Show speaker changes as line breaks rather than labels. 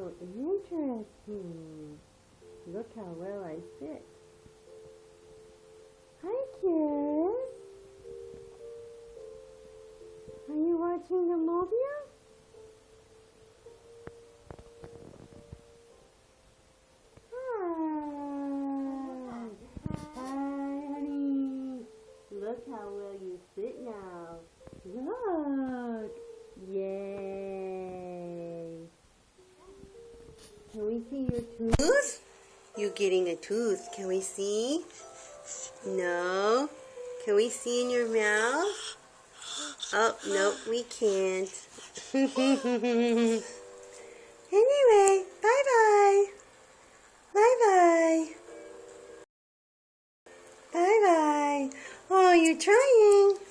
Oh, interesting. Look how well I sit. Hi, kids. Are you watching the movie? Hi. Hi, honey. Look how well you sit now. Look. Yay. Can we see your tooth? You're getting a tooth. Can we see? No. Can we see in your mouth? Oh, no, we can't. Anyway, bye-bye. Bye-bye. Bye-bye. Oh, you're trying.